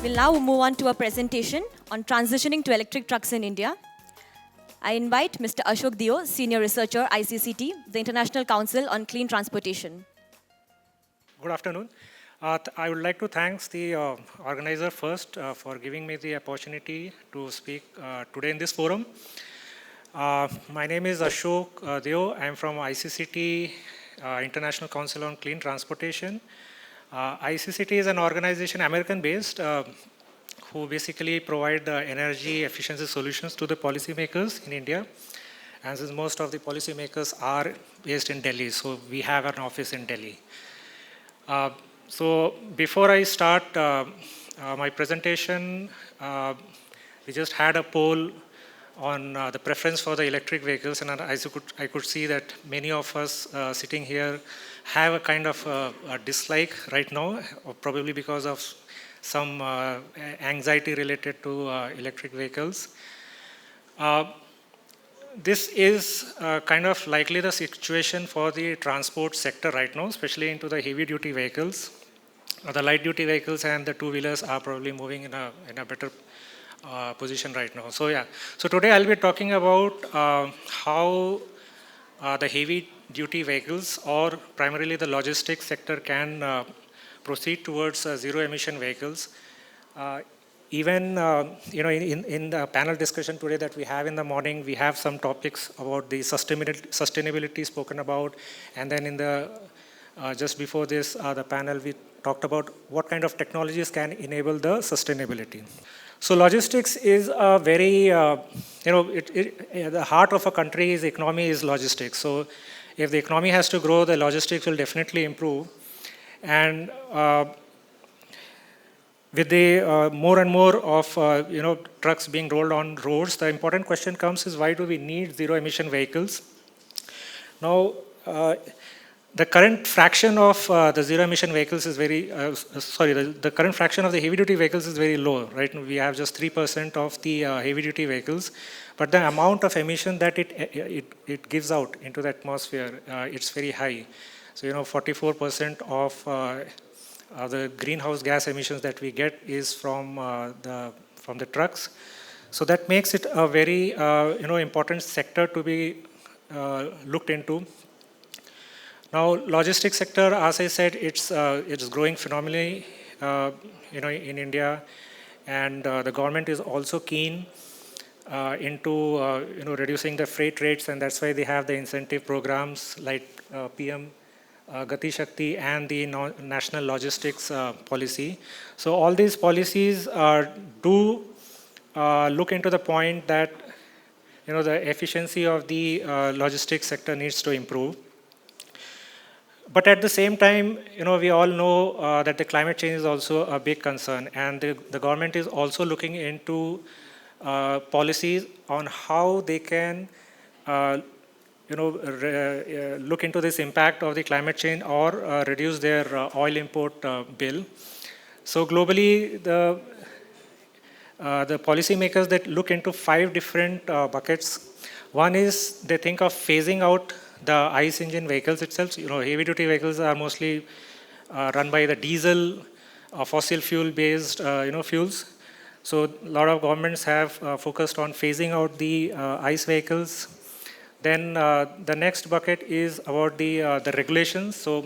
We'll now move on to a presentation on transitioning to electric trucks in India. I invite Mr. Ashok Deo, Senior Researcher, ICCT, the International Council on Clean Transportation. Good afternoon. I would like to thank the organizer first for giving me the opportunity to speak today in this forum. My name is Ashok Deo. I am from ICCT, International Council on Clean Transportation. ICCT is an organization, American-based, who basically provide energy efficiency solutions to the policymakers in India. And since most of the policymakers are based in Delhi, so we have an office in Delhi. So before I start my presentation, we just had a poll on the preference for the electric vehicles, and as I could see that many of us sitting here have a kind of a dislike right now, probably because of some anxiety related to electric vehicles. This is kind of likely the situation for the transport sector right now, especially into the heavy duty vehicles. The light duty vehicles and the two-wheelers are probably moving in a better position right now. So today I'll be talking about how the heavy duty vehicles or primarily the logistics sector can proceed towards zero emission vehicles. Even in the panel discussion today that we have in the morning, we have some topics about the sustainability spoken about, and then in the just before this the panel we talked about what kind of technologies can enable the sustainability. So logistics is a very the heart of a country's economy is logistics. So if the economy has to grow, the logistics will definitely improve. And with the more and more of trucks being rolled on roads, the important question comes is why do we need zero emission vehicles? Now, the current fraction of the zero emission vehicles is very the current fraction of the heavy duty vehicles is very low, right? We have just 3% of the heavy duty vehicles, but the amount of emission that it gives out into the atmosphere, it's very high. So 44% of the greenhouse gas emissions that we get is from the trucks. So that makes it a very important sector to be looked into. Now, logistics sector, as I said, it's growing phenomenally, in India, and the government is also keen into reducing the freight rates, and that's why they have the incentive programs like PM Gati Shakti and the national logistics policy. So all these policies do look into the point that the efficiency of the logistics sector needs to improve. But at the same time, we all know that the climate change is also a big concern, and the government is also looking into policies on how they can look into this impact of the climate change or reduce their oil import bill. So globally, the policymakers that look into 5 different buckets. One is they think of phasing out the ICE engine vehicles itself. Heavy duty vehicles are mostly run by the diesel, fossil fuel based fuels. So a lot of governments have focused on phasing out the ICE vehicles. Then the next bucket is about the regulations. So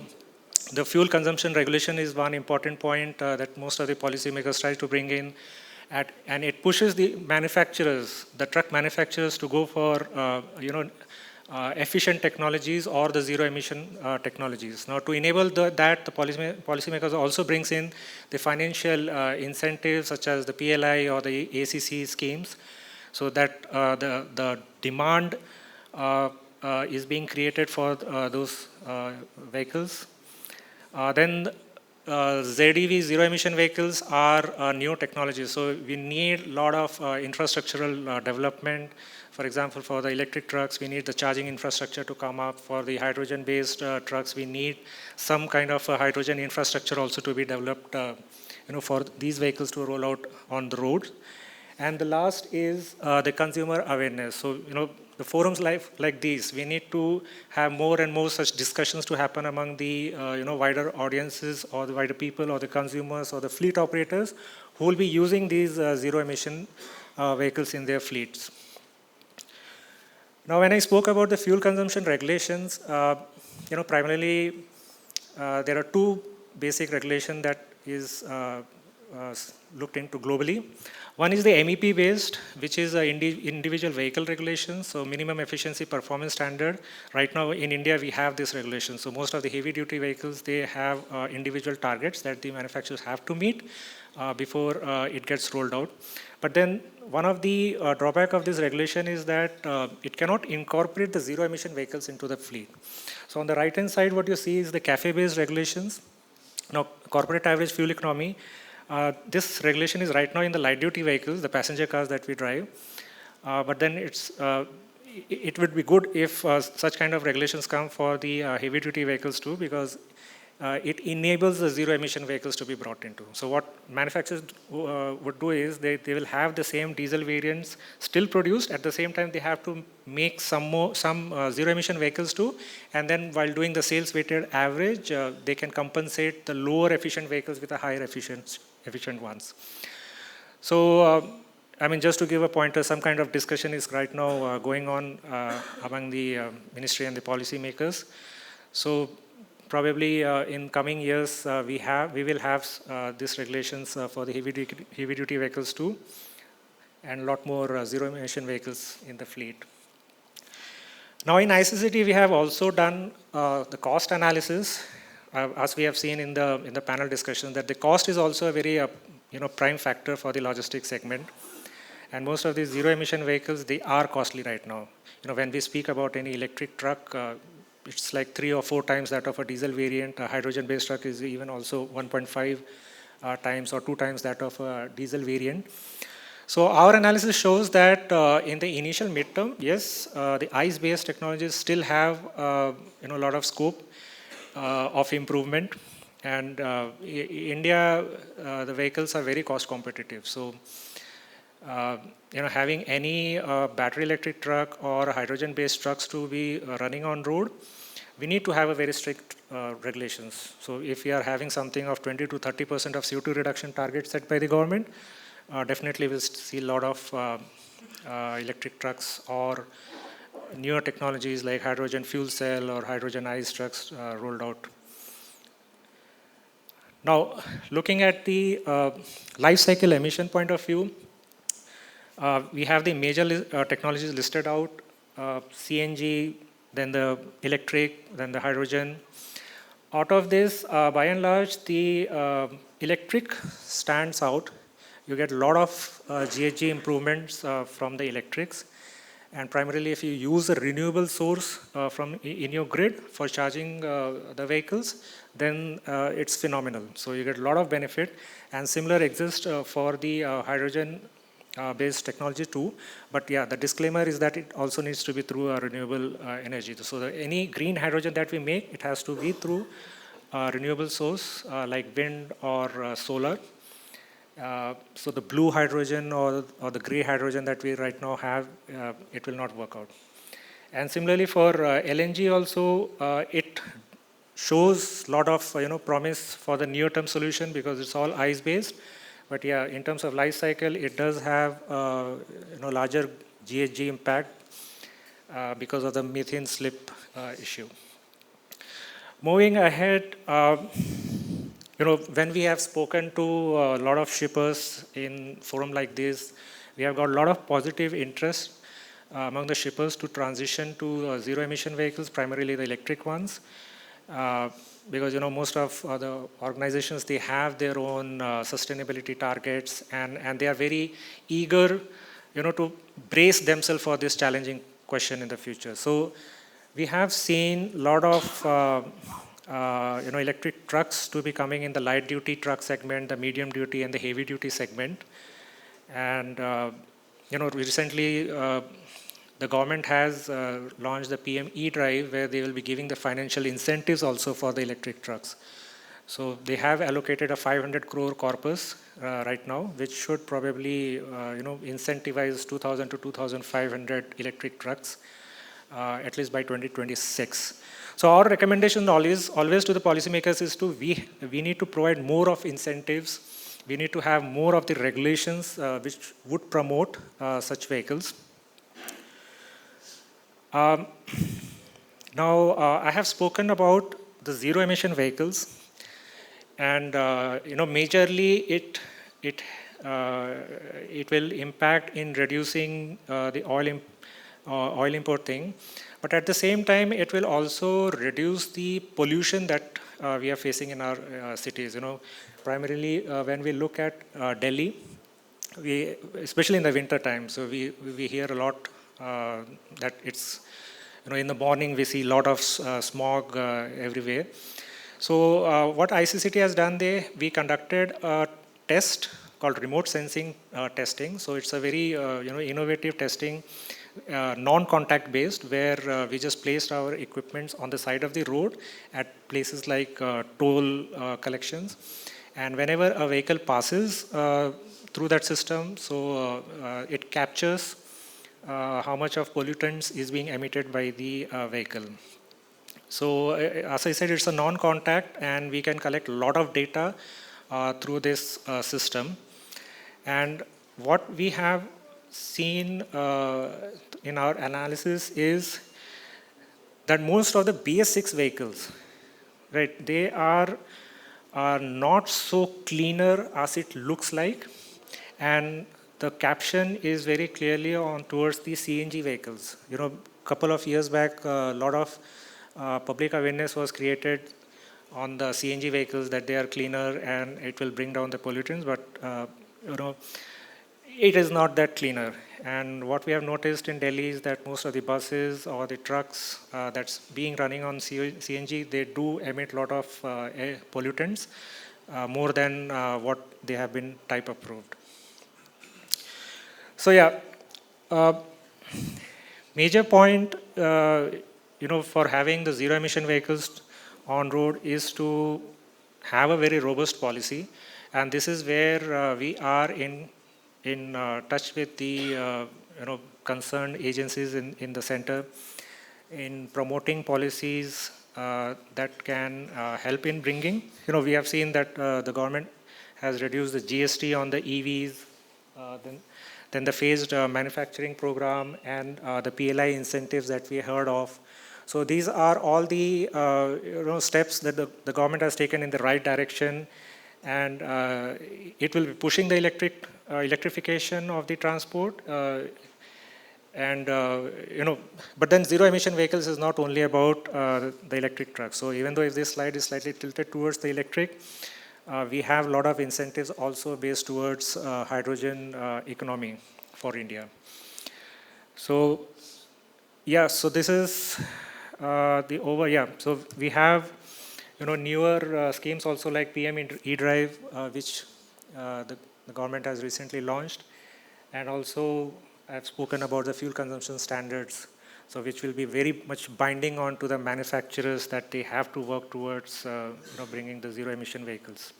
the fuel consumption regulation is one important point that most of the policymakers try to bring in, and it pushes the manufacturers, the truck manufacturers, to go for efficient technologies or the zero emission technologies. Now, to enable that, the policymakers also brings in the financial incentives such as the PLI or the ACC schemes, so that the demand is being created for those vehicles. Then ZEV, zero emission vehicles, are new technologies. So we need a lot of infrastructural development. For example, for the electric trucks, we need the charging infrastructure to come up. For the hydrogen-based trucks, we need some kind of hydrogen infrastructure also to be developed, for these vehicles to roll out on the road. And the last is the consumer awareness. So, the forums like these, we need to have more and more such discussions to happen among the wider audiences or the wider people or the consumers or the fleet operators who will be using these zero-emission vehicles in their fleets. Now, when I spoke about the fuel consumption regulations, primarily there are two basic regulations that is looked into globally. One is the MEP based, which is an individual vehicle regulation, so minimum efficiency performance standard. Right now in India we have this regulation, so most of the heavy duty vehicles, they have individual targets that the manufacturers have to meet before it gets rolled out. But then one of the drawback of this regulation is that it cannot incorporate the zero emission vehicles into the fleet. So on the right hand side what you see is the CAFE based regulations. Now corporate average fuel economy, this regulation is right now in the light duty vehicles, the passenger cars that we drive. But then it would be good if such kind of regulations come for the heavy duty vehicles too, because it enables the zero emission vehicles to be brought into. So what manufacturers would do is they will have the same diesel variants still produced. At the same time, they have to make some zero emission vehicles too. And then while doing the sales weighted average, they can compensate the lower efficient vehicles with the higher efficient ones. So, I mean, just to give a pointer, some kind of discussion is right now going on among the ministry and the policy makers. So probably in coming years, we will have these regulations for the heavy duty vehicles too, and a lot more zero emission vehicles in the fleet. Now in ICCT, we have also done the cost analysis. As we have seen in the panel discussion, that the cost is also a very prime factor for the logistics segment. And most of these zero emission vehicles, they are costly right now. When we speak about any electric truck, it's like 3 or 4 times that of a diesel variant. A hydrogen based truck is even also 1.5 times or 2 times that of a diesel variant. So our analysis shows that in the initial midterm, yes, the ICE based technologies still have a lot of scope of improvement, and India, the vehicles are very cost competitive. So, having any battery electric truck or hydrogen-based trucks to be running on road, we need to have a very strict regulations. So, if we are having something of 20 to 30% of CO2 reduction target set by the government, definitely we'll see a lot of electric trucks or newer technologies like hydrogen fuel cell or hydrogen ICE trucks rolled out. Now, looking at the life cycle emission point of view, we have the major technologies listed out, CNG, then the electric, then the hydrogen. Out of this, by and large, the electric stands out. You get a lot of GHG improvements from the electrics. And primarily, if you use a renewable source in your grid for charging the vehicles, then it's phenomenal. So you get a lot of benefit. And similar exists for the hydrogen-based technology too. But yeah, the disclaimer is that it also needs to be through a renewable energy. So any green hydrogen that we make, it has to be through a renewable source like wind or solar. So the blue hydrogen or the gray hydrogen that we right now have, it will not work out. And similarly for LNG also, it shows a lot of promise for the near-term solution because it's all ICE-based. But yeah, in terms of life cycle, it does have larger GHG impact because of the methane slip issue. Moving ahead. When we have spoken to a lot of shippers in forum like this, we have got a lot of positive interest among the shippers to transition to zero-emission vehicles, primarily the electric ones, because most of the organizations, they have their own sustainability targets, and they are very eager, to brace themselves for this challenging question in the future. So we have seen a lot of electric trucks to be coming in the light duty truck segment, the medium duty and the heavy duty segment. And, recently the government has launched the PM E-Drive where they will be giving the financial incentives also for the electric trucks. So they have allocated a 500 crore corpus right now, which should probably, incentivize 2,000 to 2,500 electric trucks, at least by 2026. So our recommendation always to the policymakers is we need to provide more of incentives we need to have more of the regulations which would promote such vehicles. Um, Now, I have spoken about the zero-emission vehicles, and majorly it will impact in reducing the oil import thing, but at the same time, it will also reduce the pollution that we are facing in our cities. Primarily when we look at Delhi, especially in the winter time, so we hear a lot that it's in the morning we see a lot of smog everywhere. So what ICCT has done, we conducted a test called remote sensing testing. So it's a very innovative testing, non-contact based, where we just placed our equipments on the side of the road at places like toll collections. And whenever a vehicle passes through that system, so it captures how much of pollutants is being emitted by the vehicle. So as I said, it's a non-contact, and we can collect a lot of data through this system. And what we have seen in our analysis is that most of the BS6 vehicles, right, they are not so cleaner as it looks like, and the caption is very clearly on towards the CNG vehicles. A couple of years back, a lot of public awareness was created on the CNG vehicles that they are cleaner and it will bring down the pollutants, but it is not that cleaner. And what we have noticed in Delhi is that most of the buses or the trucks that's being running on CNG, they do emit a lot of pollutants, more than what they have been type approved. So yeah, major point, for having the zero emission vehicles on road is to have a very robust policy, and this is where we are in touch with the concerned agencies in the center in promoting policies that can help in bringing. We have seen that the government has reduced the GST on the EVs, then the phased manufacturing program, and the PLI incentives that we heard of. So these are all the steps that the government has taken in the right direction, and it will be pushing the electrification of the transport. But then zero emission vehicles is not only about the electric trucks. So even though if this slide is slightly tilted towards the electric, we have a lot of incentives also based towards hydrogen economy for India. So yeah, so this is so we have newer schemes also like PM E-Drive, which the government has recently launched, and also I've spoken about the fuel consumption standards, so which will be very much binding on to the manufacturers that they have to work towards bringing the zero emission vehicles.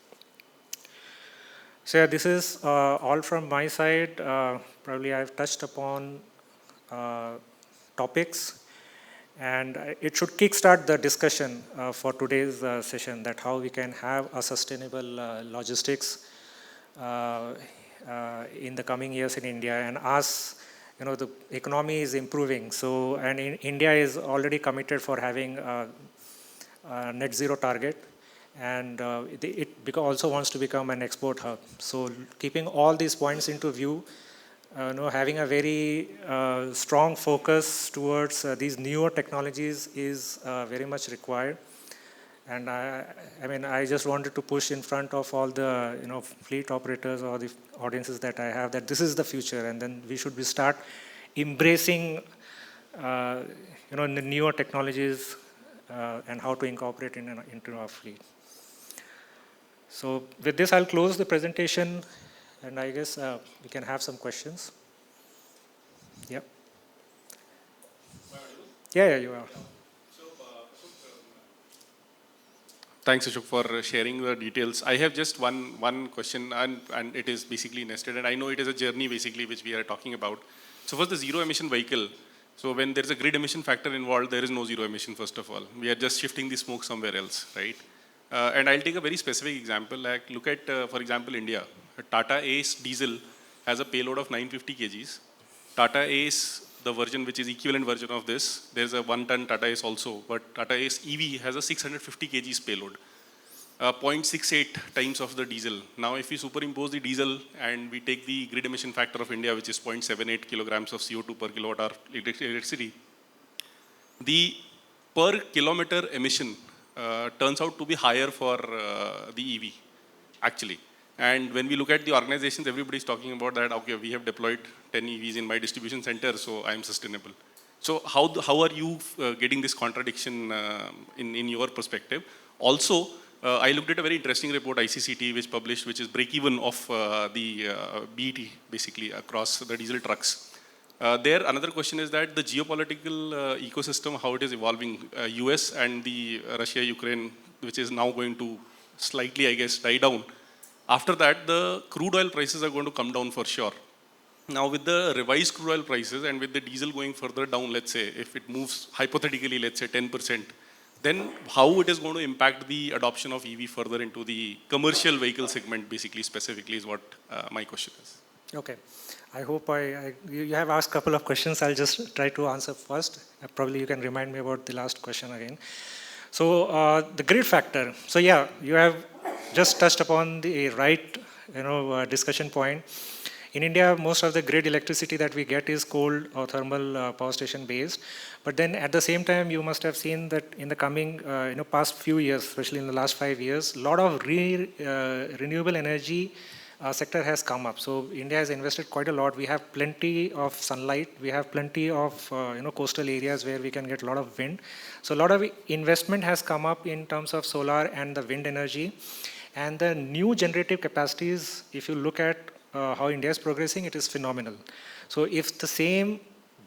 So yeah, this is all from my side. Probably I've touched upon topics, and it should kickstart the discussion for today's session, that how we can have a sustainable logistics in the coming years in India. And as the economy is improving, so and India is already committed for having a net zero target, and it also wants to become an export hub. So keeping all these points into view, having a very strong focus towards these newer technologies is very much required. And I just wanted to push in front of all the fleet operators or the audiences that I have, that this is the future, and then we should start embracing the newer technologies and how to incorporate into our fleet. So with this, I'll close the presentation, and I guess we can have some questions. Yeah. Yeah, you are. Thanks, Ashok, for sharing the details. I have just one question, and it is basically nested, and I know it is a journey basically which we are talking about. So first, the zero emission vehicle. So when there is a grid emission factor involved, there is no zero emission, first of all. We are just shifting the smoke somewhere else, right? And I'll take a very specific example. Like look at, for example, India. Tata Ace diesel has a payload of 950 kgs. Tata Ace, the version which is equivalent version of this, there's a 1-ton Tata Ace also, but Tata Ace EV has a 650 kgs payload. 0.68 times of the diesel. Now, if we superimpose the diesel and we take the grid emission factor of India, which is 0.78 kilograms of CO2 per kilowatt hour electricity, the per kilometer emission turns out to be higher for the EV, actually. And when we look at the organizations, everybody's talking about that, okay, we have deployed 10 EVs in my distribution center, so I'm sustainable. So how are you getting this contradiction in your perspective? Also, I looked at a very interesting report, ICCT, which published, which is break-even of the BET, basically, across the diesel trucks. There, another question is that the geopolitical ecosystem, how it is evolving, US and the Russia-Ukraine, which is now going to slightly, I guess, die down. After that, the crude oil prices are going to come down for sure. Now, with the revised crude oil prices and with the diesel going further down, let's say, if it moves hypothetically, let's say 10%, then how it is going to impact the adoption of EV further into the commercial vehicle segment, basically, specifically, is what my question is. Okay. I hope you have asked a couple of questions. I'll just try to answer first. Probably you can remind me about the last question again. So the grid factor. So yeah, you have just touched upon the right, discussion point. In India, most of the grid electricity that we get is coal or thermal power station based. But then at the same time, you must have seen that in the coming, past few years, especially in the last 5 years, a lot of renewable energy sector has come up. So India has invested quite a lot. We have plenty of sunlight. We have plenty of coastal areas where we can get a lot of wind. So a lot of investment has come up in terms of solar and the wind energy. And the new generative capacities, if you look at how India is progressing, it is phenomenal. So if the same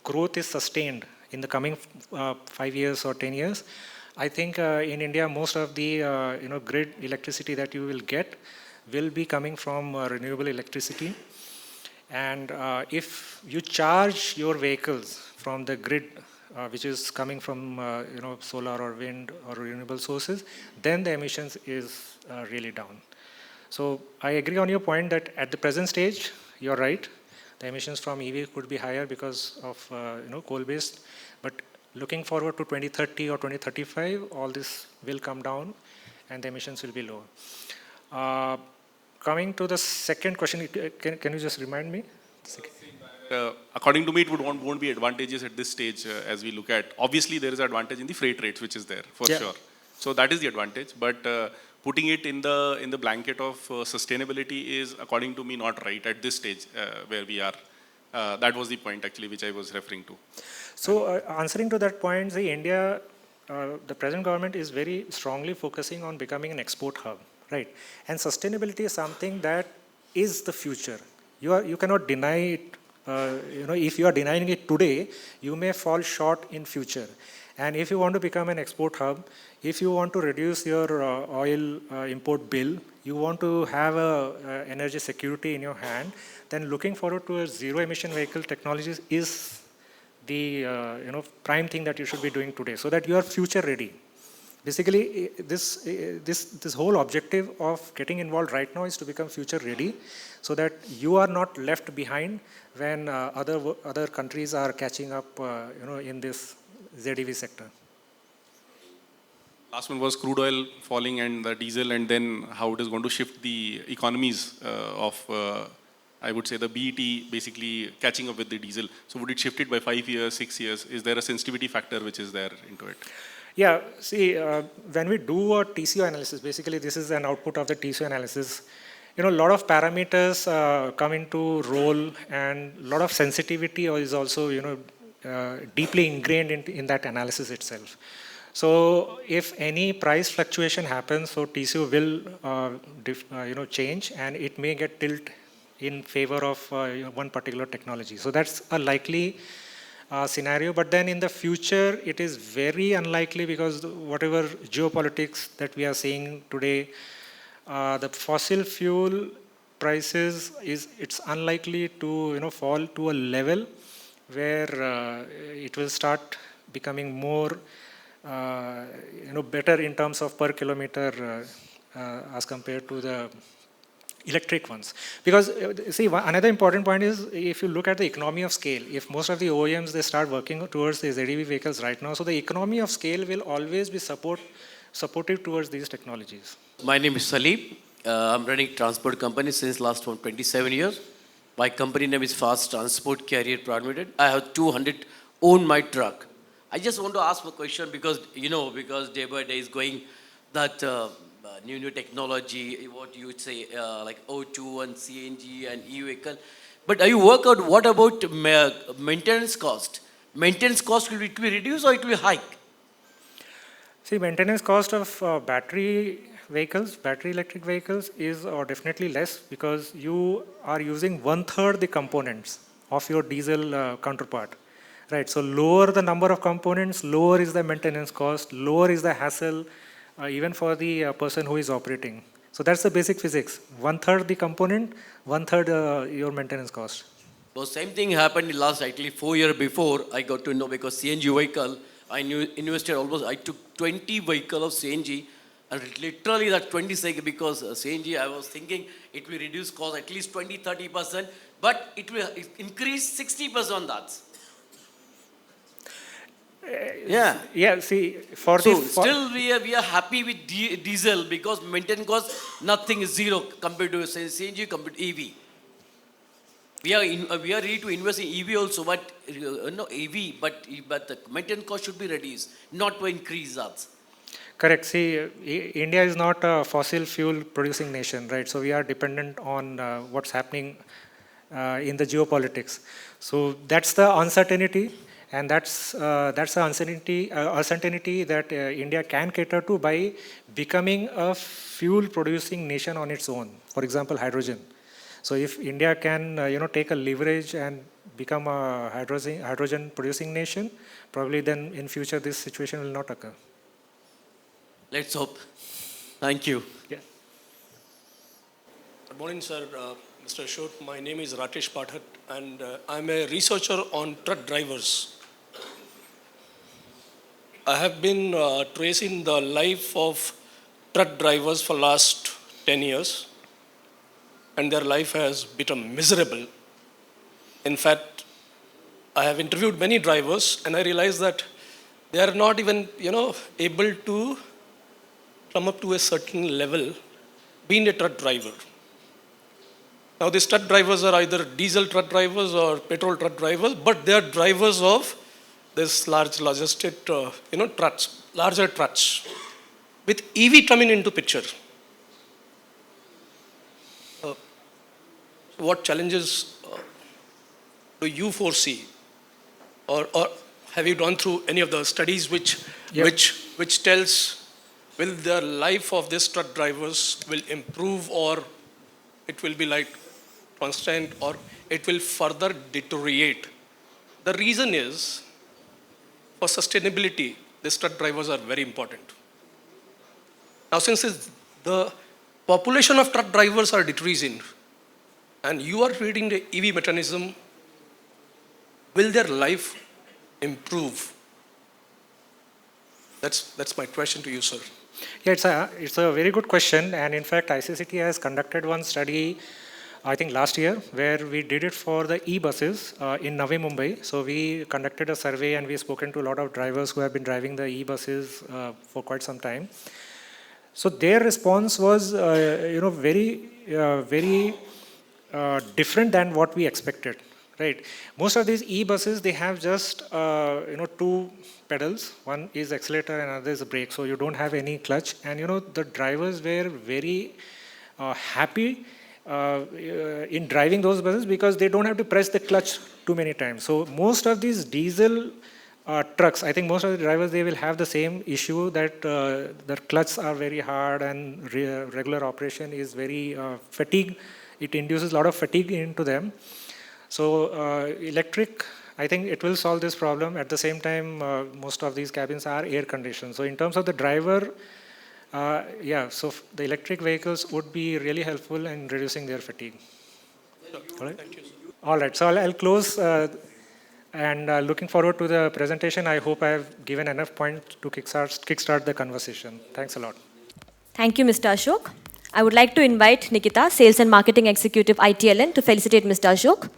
growth is sustained in the coming 5 years or 10 years, I think in India, most of the grid electricity that you will get will be coming from renewable electricity. And if you charge your vehicles from the grid, which is coming from solar or wind or renewable sources, then the emissions is really down. So I agree on your point that at the present stage, you're right. The emissions from EV could be higher because of coal-based. But looking forward to 2030 or 2035, all this will come down and the emissions will be lower. Coming to the second question, can you just remind me? According to me, it won't be advantageous at this stage as we look at. Obviously, there is an advantage in the freight rates, which is there for sure. So that is the advantage. But putting it in the blanket of sustainability is, according to me, not right at this stage where we are. That was the point actually which I was referring to. So answering to that point, India, the present government is very strongly focusing on becoming an export hub, right? And sustainability is something that is the future. You cannot deny it. If you are denying it today, you may fall short in future. And if you want to become an export hub, if you want to reduce your oil import bill, you want to have energy security in your hand, then looking forward to a zero-emission vehicle technologies is the prime thing that you should be doing today, so that you are future ready. Basically, this whole objective of getting involved right now is to become future ready, so that you are not left behind when other countries are catching up, in this ZEV sector. Last one was crude oil falling and the diesel, and then how it is going to shift the economies of, I would say, the BET basically catching up with the diesel. So would it shift it by 5 years, 6 years? Is there a sensitivity factor which is there into it? Yeah, see, when we do a TCO analysis, basically this is an output of the TCO analysis. A lot of parameters come into role, and a lot of sensitivity is also, deeply ingrained in that analysis itself. So if any price fluctuation happens, so TCO will change, and it may get tilt in favor of one particular technology. So that's a likely scenario. But then in the future, it is very unlikely, because whatever geopolitics that we are seeing today, the fossil fuel prices it's unlikely to fall to a level where it will start becoming more better in terms of per kilometer as compared to the electric ones. Because see, another important point is if you look at the economy of scale, if most of the OEMs, they start working towards these ZEV vehicles right now, so the economy of scale will always be supportive towards these technologies. My name is Salim. I'm running transport company since last 27 years. My company name is Fast Transport Carrier Private Limited. I have 200 own my truck. I just want to ask a question because, because day by day is going that new technology, what you would say, like O2 and CNG and e-vehicle. But are you work out what about maintenance cost? Maintenance cost will it be reduced or it will be hike? See, maintenance cost of battery electric vehicles is definitely less because you are using 1/3 the components of your diesel counterpart. Right, so lower the number of components, lower is the maintenance cost, lower is the hassle, even for the person who is operating. So that's the basic physics. 1/3 the component, 1/3 your maintenance cost. So same thing happened in last actually 4 years before I got to know because CNG vehicle, invested almost, I took 20 vehicle of CNG and literally that 20 seconds because CNG I was thinking it will reduce cost at least 20-30%, but it will increase 60% on that. Yeah. See, still we are happy with diesel because maintenance cost nothing is zero compared to CNG compared to EV. We are ready to invest in EV also, but but the maintenance cost should be reduced, not to increase that. Correct. See, India is not a fossil fuel producing nation, right? So we are dependent on what's happening in the geopolitics. So that's the uncertainty. And that's the uncertainty that India can cater to by becoming a fuel-producing nation on its own. For example, hydrogen. So if India can, take a leverage and become a hydrogen-producing nation, probably then in future this situation will not occur. Let's hope. Thank you. Yeah. Good morning, sir. Mr. Ashok, my name is Rakesh Pathak, and I'm a researcher on truck drivers. I have been tracing the life of truck drivers for last 10 years, and their life has become miserable. In fact, I have interviewed many drivers, and I realized that they are not even, able to come up to a certain level being a truck driver. Now, these truck drivers are either diesel truck drivers or petrol truck drivers, but they are drivers of this logistic, trucks, larger trucks, with EV coming into picture. What challenges do you foresee, or have you gone through any of the studies which tells will the life of these truck drivers will improve, or it will be like constant, or it will further deteriorate? The reason is, for sustainability, these truck drivers are very important. Now, since the population of truck drivers are decreasing, and you are creating the EV mechanism, will their life improve? That's my question to you, sir. Yeah, it's a very good question, and in fact, ICCT has conducted one study, I think last year, where we did it for the e-buses in Navi Mumbai. So we conducted a survey and we spoken to a lot of drivers who have been driving the e-buses for quite some time. So their response was, very different than what we expected, right? Most of these e-buses, they have just, two pedals. One is accelerator and another is a brake. So you don't have any clutch. And, the drivers were very happy in driving those buses because they don't have to press the clutch too many times. So most of these diesel trucks, I think most of the drivers, they will have the same issue that their clutches are very hard and regular operation is very fatigue. It induces a lot of fatigue into them. So electric, I think it will solve this problem. At the same time, most of these cabins are air conditioned. So in terms of the driver, so the electric vehicles would be really helpful in reducing their fatigue. All right. Thank you, sir. All right. So I'll close And looking forward to the presentation. I hope I have given enough points to kickstart the conversation. Thanks a lot. Thank you, Mr. Ashok. I would like to invite Nikita, Sales and Marketing Executive, ITLN, to felicitate Mr. Ashok.